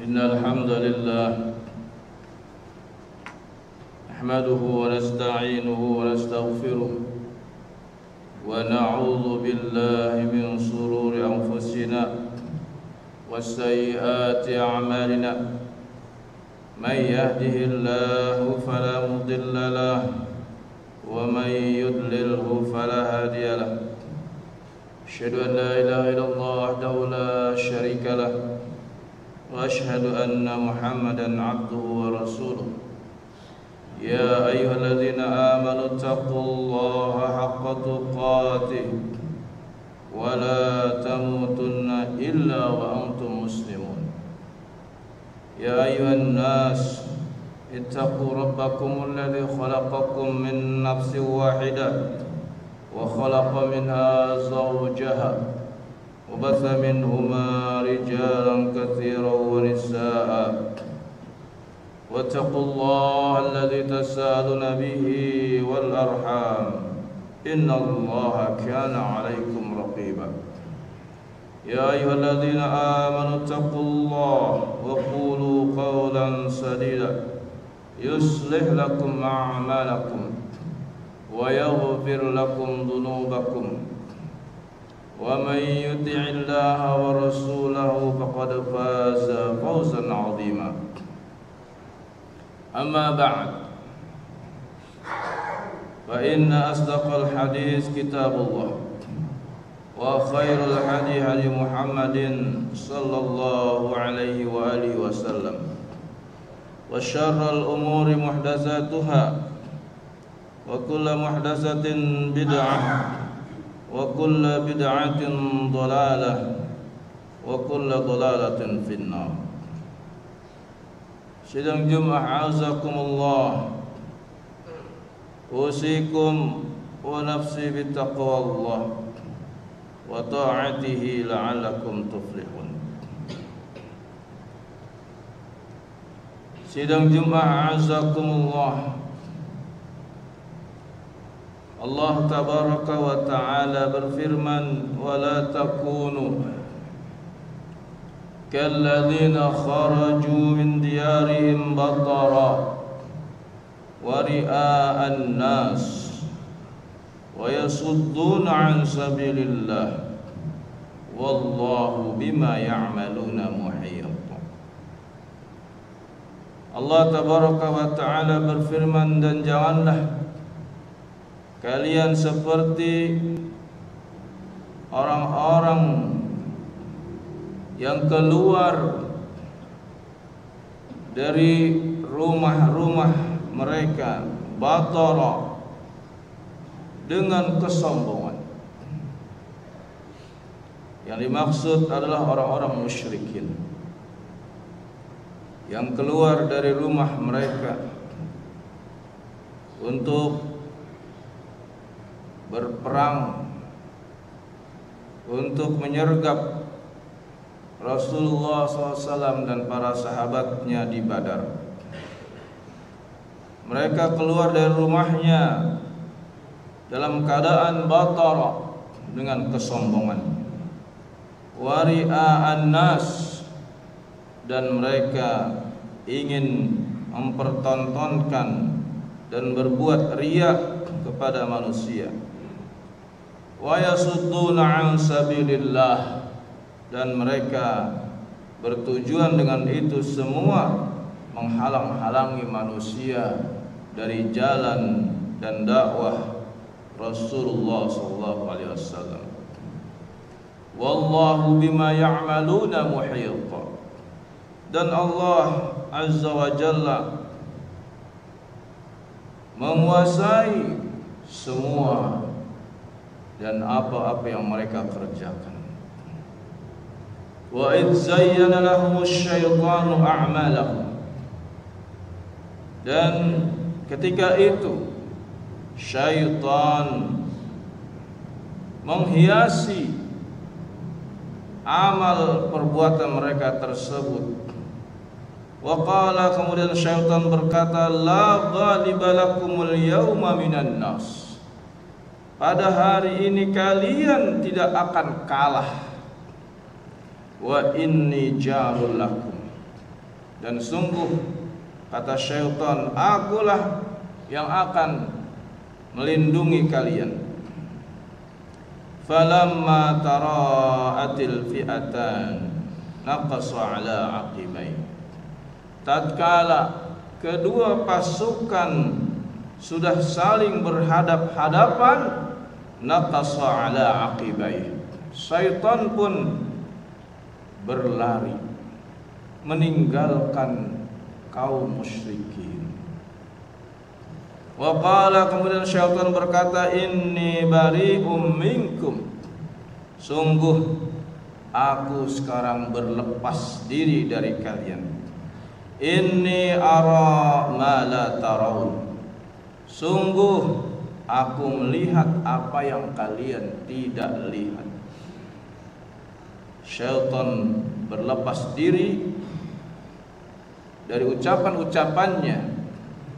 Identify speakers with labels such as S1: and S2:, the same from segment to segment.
S1: إن الحمد لله نحمده ونستعينه ونستغفره ونعوذ بالله من شرور أنفسنا وسيئات أعمالنا من يهده الله فلا مضل له ومن يضلله فلا هادي له أشهد أن لا إله إلا الله وحده لا شريك له وأشهد أن محمدا عبده ورسوله يا أيها الذين آمنوا اتقوا الله حق تقاته ولا تموتن إلا وأنتم مسلمون يا أيها الناس اتقوا ربكم الذي خلقكم من نفس واحدة وخلق منها زوجها وبث منهما رجالا كثيرا ونساء واتقوا الله الذي تساءلون به والأرحام إن الله كان عليكم رقيبا يا أيها الذين آمنوا اتقوا الله وقولوا قولا سديدا يصلح لكم أعمالكم ويغفر لكم ذنوبكم ومن يطع الله ورسوله فقد فاز فوزا عظيما أما بعد فإن أصدق الحديث كتاب الله وخير الهدي هدي محمد صلى الله عليه وآله وسلم وشر الأمور محدثاتها وكل محدثة بدعة وكل بدعة ضلالة وكل ضلالة في النار. Sidang Jumat azakumullah, usikum wa nafsi bittaqwallah wa ta'atihi la'allakum tuflihun. Sidang Jumat azakumullah, Allah tabaraka wa ta'ala berfirman, wala takunu kalladzina kharaju min diyarihim batara wa ria'an nas wa yasudduna an sabilillah wallahu bima ya'maluna muhit. Allah tabaraka wa ta'ala berfirman, dan janganlah kalian seperti orang-orang yang keluar dari rumah-rumah mereka batara, dengan kesombongan. Yang dimaksud adalah orang-orang musyrikin yang keluar dari rumah mereka untuk berperang, untuk menyergap Rasulullah SAW dan para sahabatnya di Badar. Mereka keluar dari rumahnya dalam keadaan batara, dengan kesombongan, wari'a'an nas, dan mereka ingin mempertontonkan dan berbuat riya kepada manusia. Wa yasudduna an sabilillah, dan mereka bertujuan dengan itu semua menghalang-halangi manusia dari jalan dan dakwah Rasulullah sallallahu alaihi wasallam. Wallahu bima ya'maluna muhit. Dan Allah azza wa jalla menguasai semua dan apa-apa yang mereka kerjakan. Wa idz zayyana lahumus syaitanu a'malahum, dan ketika itu syaitan menghiasi amal perbuatan mereka tersebut. Wa qala, kemudian syaitan berkata, la ghaliba lakumul yawma minan nas, pada hari ini kalian tidak akan kalah. Wa inni jarul lakum, Dan sungguh kata syaitan, akulah yang akan melindungi kalian. Falamma tara'atil fi'atan naqasa ala aqibai. Tatkala kedua pasukan sudah saling berhadap-hadapan, naqasa ala aqibai, syaitan pun berlari meninggalkan kaum musyrikin. Wa qala, kemudian syaitan berkata, inni bari'um minkum, sungguh aku sekarang berlepas diri dari kalian. Inni ara ma la tarawun, sungguh aku melihat apa yang kalian tidak lihat. Syaitan berlepas diri dari ucapan-ucapannya.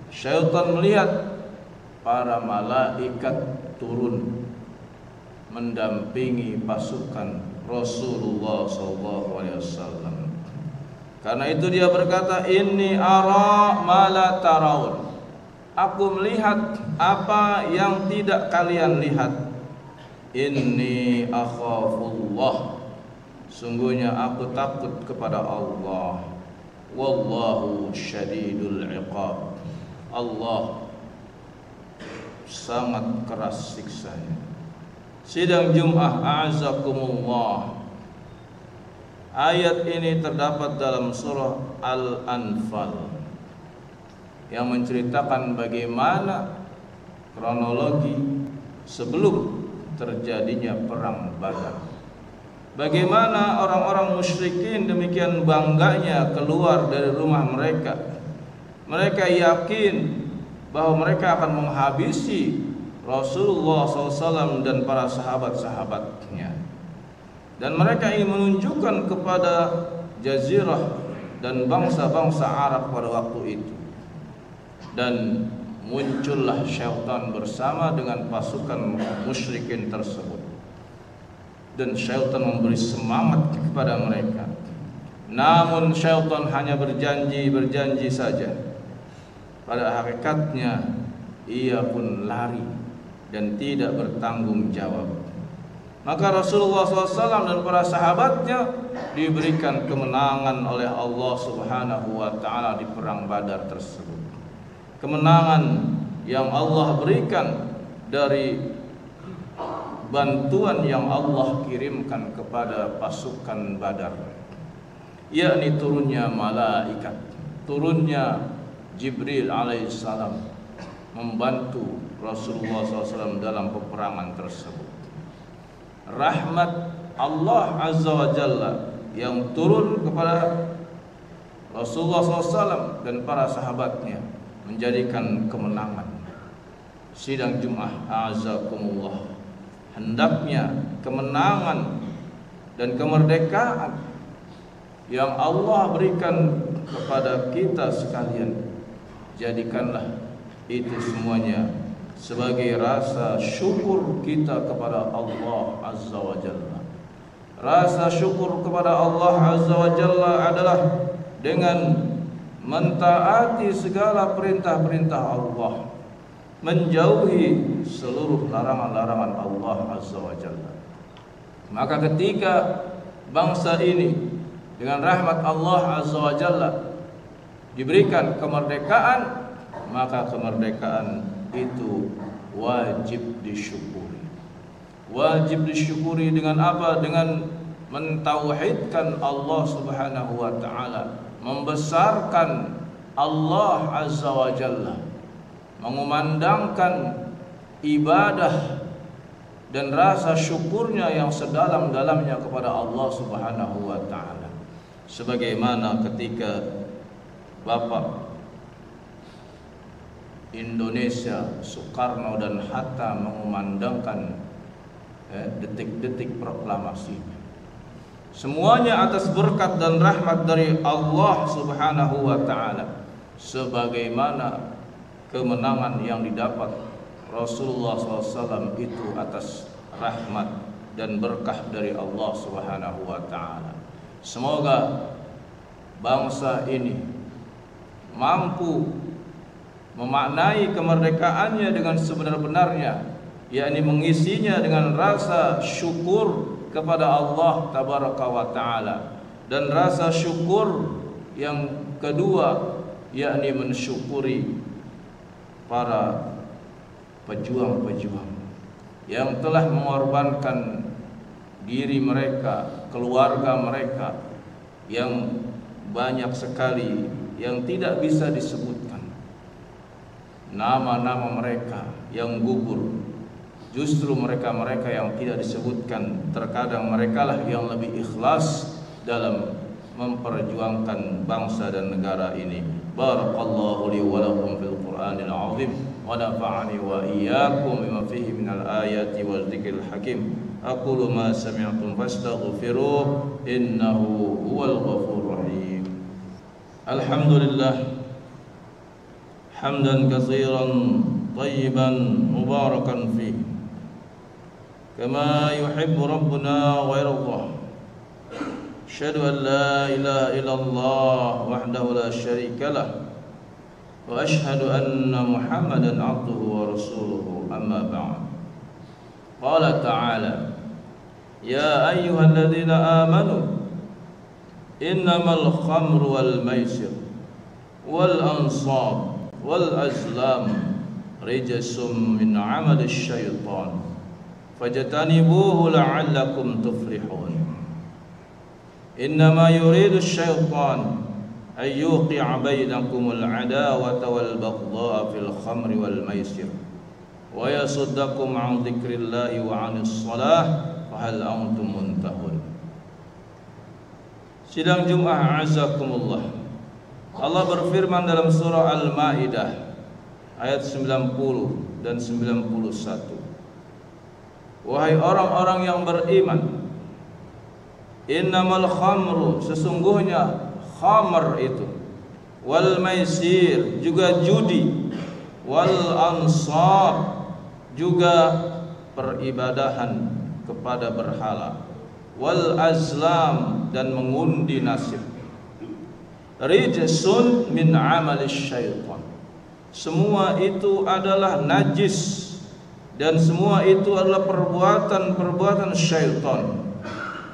S1: Syaitan melihat para malaikat turun mendampingi pasukan Rasulullah SAW. Karena itu dia berkata, inni ara ma la tarawun, aku melihat apa yang tidak kalian lihat. Inni akhafullah, sungguhnya aku takut kepada Allah. Wallahu syadidul iqab, Allah sangat keras siksanya. Sidang Jum'ah a'azakumullah. Ayat ini terdapat dalam surah Al-Anfal yang menceritakan bagaimana kronologi sebelum terjadinya perang Badar. Bagaimana orang-orang musyrikin demikian bangganya keluar dari rumah mereka. Mereka yakin bahwa mereka akan menghabisi Rasulullah SAW dan para sahabat-sahabatnya. Dan mereka ingin menunjukkan kepada jazirah dan bangsa-bangsa Arab pada waktu itu. Dan muncullah syaitan bersama dengan pasukan musyrikin tersebut. Dan syaitan memberi semangat kepada mereka. Namun syaitan hanya berjanji saja. Pada hakikatnya ia pun lari dan tidak bertanggung jawab. Maka Rasulullah SAW dan para sahabatnya diberikan kemenangan oleh Allah Subhanahu wa Ta'ala di perang Badar tersebut. Kemenangan yang Allah berikan dari bantuan yang Allah kirimkan kepada pasukan Badar, yakni turunnya malaikat, turunnya Jibril alaihissalam membantu Rasulullah SAW dalam peperangan tersebut. Rahmat Allah Azza wa Jalla yang turun kepada Rasulullah SAW dan para sahabatnya menjadikan kemenangan. Sidang Jum'ah a'azakumullah, hendaknya kemenangan dan kemerdekaan yang Allah berikan kepada kita sekalian, jadikanlah itu semuanya sebagai rasa syukur kita kepada Allah Azza wa Jalla. Rasa syukur kepada Allah Azza wa Jalla adalah dengan mentaati segala perintah-perintah Allah, menjauhi seluruh larangan-larangan Allah Azza wa Jalla. Maka ketika bangsa ini dengan rahmat Allah Azza wa Jalla diberikan kemerdekaan, maka kemerdekaan itu wajib disyukuri. Wajib disyukuri dengan apa? Dengan mentauhidkan Allah Subhanahu wa Ta'ala, membesarkan Allah Azza wa Jalla, mengumandangkan ibadah dan rasa syukurnya yang sedalam-dalamnya kepada Allah Subhanahu wa Ta'ala. Sebagaimana ketika Bapak Indonesia Soekarno dan Hatta mengumandangkan detik-detik proklamasinya, semuanya atas berkat dan rahmat dari Allah Subhanahu wa Ta'ala. Sebagaimana kemenangan yang didapat Rasulullah SAW itu atas rahmat dan berkah dari Allah Subhanahu wa Ta'ala. Semoga bangsa ini mampu memaknai kemerdekaannya dengan sebenar-benarnya, yakni mengisinya dengan rasa syukur kepada Allah tabaraka wa taala, dan rasa syukur yang kedua yakni mensyukuri para pejuang-pejuang yang telah mengorbankan diri mereka, keluarga mereka yang banyak sekali yang tidak bisa disebutkan nama-nama mereka yang gugur. Justru mereka-mereka yang tidak disebutkan, terkadang merekalah yang lebih ikhlas dalam memperjuangkan bangsa dan negara ini. Barakallahu li wa lakum fil Qur'anil azim wa nafa'ani wa iyyakum bima fihi minal ayati wal dzikril hakim. Aqulu ma sami'tum fastaghfiruh innahu huwal ghafurur rahim. Alhamdulillah hamdan katsiran tayyiban mubarakan fihi kama yuhibbu rabbuna wa yardah. Asyhadu an la ilaha illallah wahdahu la syarika lah wa asyhadu anna Muhammadan abduhu wa rasuluhu, amma ba'd. Qala ta'ala ya ayyuhalladzina amanu innamal khamru wal maisir wal ansab wal azlam rijsum min 'amali syaitan fajtanibuhu la'allakum tuflihun. Innama yuridu syaitan an yuqi'a bainakumul 'adawata wal baghdha'a fil khamri wal maisir wa yasuddakum 'an dzikrillahi wa 'anis shalah fa hal antum muntahun. Sidang Jumat azakumullah. Allah berfirman dalam surah Al-Maidah ayat 90 dan 91. Wahai orang-orang yang beriman, innamal khamru, sesungguhnya khamr itu, wal maisir, juga judi, wal ansab, juga peribadahan kepada berhala, wal azlam, dan mengundi nasib, rijsun min amali syaitan, semua itu adalah najis dan semua itu adalah perbuatan-perbuatan syaitan.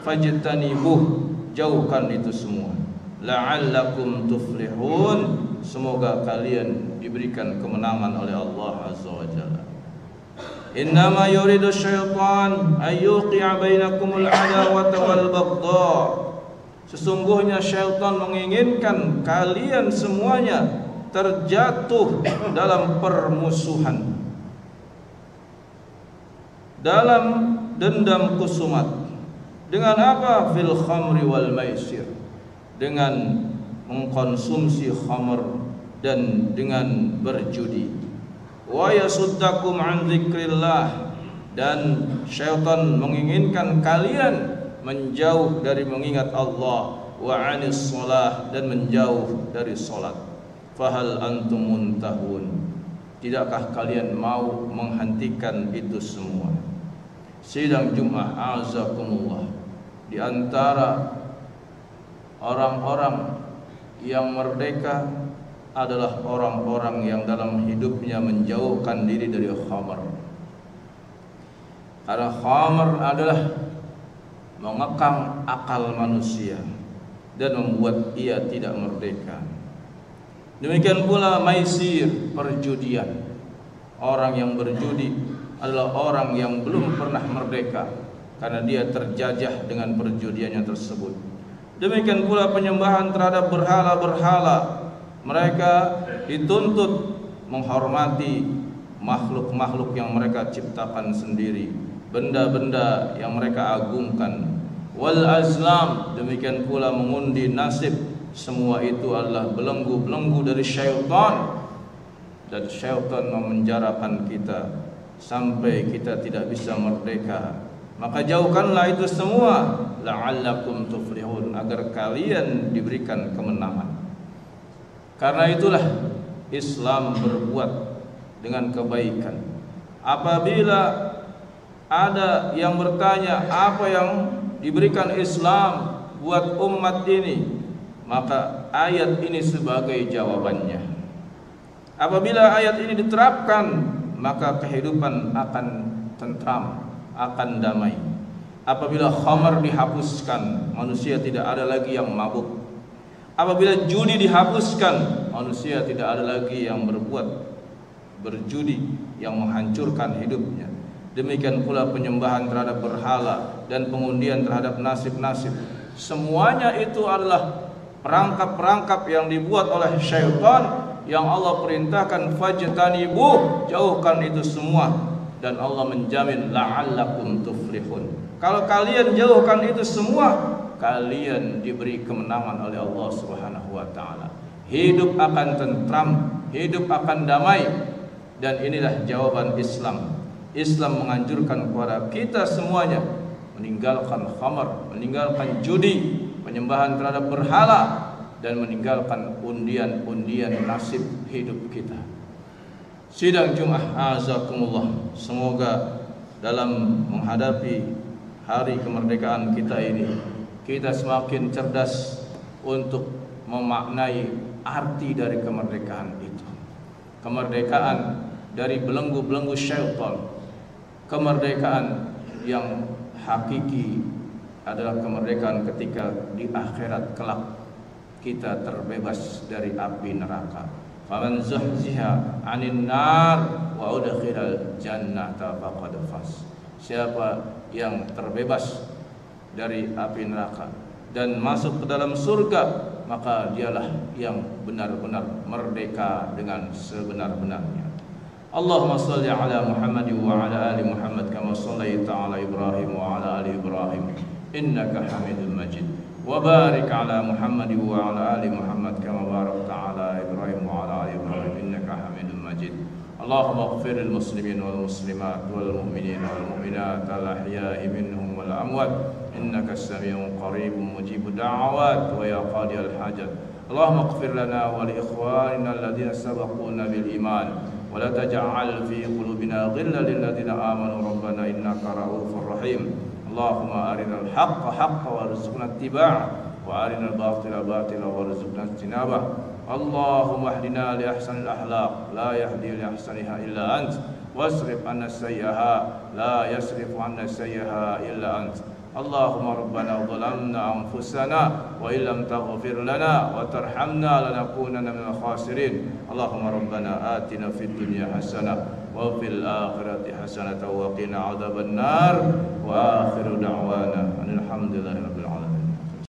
S1: Fajtanibuh, jauhkan itu semua. La'allakum tuflihun, semoga kalian diberikan kemenangan oleh Allah Azza wa Jalla. Innama yuridu syaitan ayyuqi'a bainakumul 'adawata wal baghdha. Sesungguhnya syaitan menginginkan kalian semuanya terjatuh dalam permusuhan, dalam dendam kusumat. Dengan apa? Fil khamri wal maisir, dengan mengkonsumsi khamr dan dengan berjudi. Wa yasuddakum an dzikrillah, dan syaitan menginginkan kalian menjauh dari mengingat Allah, wa anis shalah, dan menjauh dari salat. Fahal antum muntahun, tidakkah kalian mau menghentikan itu semua? Sidang Jumat azakumullah, di antara orang-orang yang merdeka adalah orang-orang yang dalam hidupnya menjauhkan diri dari khamr. Karena khamr adalah mengekang akal manusia dan membuat ia tidak merdeka. Demikian pula maisir, perjudian. Orang yang berjudi adalah orang yang belum pernah merdeka karena dia terjajah dengan perjudiannya tersebut. Demikian pula penyembahan terhadap berhala-berhala. Mereka dituntut menghormati makhluk-makhluk yang mereka ciptakan sendiri, benda-benda yang mereka agungkan. Wal azlam, demikian pula mengundi nasib. Semua itu adalah belenggu-belenggu dari syaitan, dan syaitan memenjarakan kita sampai kita tidak bisa merdeka. Maka jauhkanlah itu semua, la'allakum tuflihun, agar kalian diberikan kemenangan. Karena itulah Islam berbuat dengan kebaikan. Apabila ada yang bertanya apa yang diberikan Islam buat umat ini, maka ayat ini sebagai jawabannya. Apabila ayat ini diterapkan, maka kehidupan akan tentram, akan damai. Apabila khamar dihapuskan, manusia tidak ada lagi yang mabuk. Apabila judi dihapuskan, manusia tidak ada lagi yang berjudi yang menghancurkan hidupnya. Demikian pula penyembahan terhadap berhala dan pengundian terhadap nasib-nasib. Semuanya itu adalah perangkap-perangkap yang dibuat oleh syaitan, yang Allah perintahkan fajtanibu, jauhkan itu semua. Dan Allah menjamin la'allakum tuflihun. Kalau kalian jauhkan itu semua, kalian diberi kemenangan oleh Allah Subhanahu wa taala. Hidup akan tentram, hidup akan damai. Dan inilah jawaban Islam. Islam menganjurkan kepada kita semuanya meninggalkan khamar, meninggalkan judi, penyembahan terhadap berhala, dan meninggalkan undian-undian nasib hidup kita. Sidang Jumat azakumullah, semoga dalam menghadapi hari kemerdekaan kita ini, kita semakin cerdas untuk memaknai arti dari kemerdekaan itu. Kemerdekaan dari belenggu-belenggu syaitan. Kemerdekaan yang hakiki adalah kemerdekaan ketika di akhirat kelak kita terbebas dari api neraka. Faman zuhziha 'anil nar wa udkhilal jannata faqad faz. Siapa yang terbebas dari api neraka dan masuk ke dalam surga, maka dialah yang benar-benar merdeka dengan sebenar-benarnya. Allahumma salli ala Muhammad wa ala ali Muhammad kama shallaita ala Ibrahim wa ala ali Ibrahim innaka Hamidum Majid. وبارك على محمد وعلى آل محمد كما باركت على إبراهيم وعلى آل إبراهيم إنك حميد مجيد. اللهم اغفر للمسلمين والمسلمات والمؤمنين والمؤمنات الأحياء منهم والأموات إنك السميع قريب مجيب الدعوات ويا قاضي الحاجات. اللهم اغفر لنا ولإخواننا الذين سبقونا بالإيمان ولا تجعل في قلوبنا غلا للذين آمنوا ربنا إنك رؤوف رحيم. اللهم أرنا الحق حقا وارزقنا اتباعه وأرنا الباطل باطلا وارزقنا اجتنابه. اللهم اهدنا لأحسن الأخلاق لا يهدي لأحسنها إلا أنت واصرف عنا السيئها لا يصرف عنا السيئها إلا أنت. اللهم ربنا ظلمنا أنفسنا وإن لم تغفر لنا وترحمنا لنكونن من الخاسرين. اللهم ربنا آتنا في الدنيا حسنة وفي الآخرة حسنة وقنا عذاب النار وآخر دعوانا أن الحمد لله رب العالمين.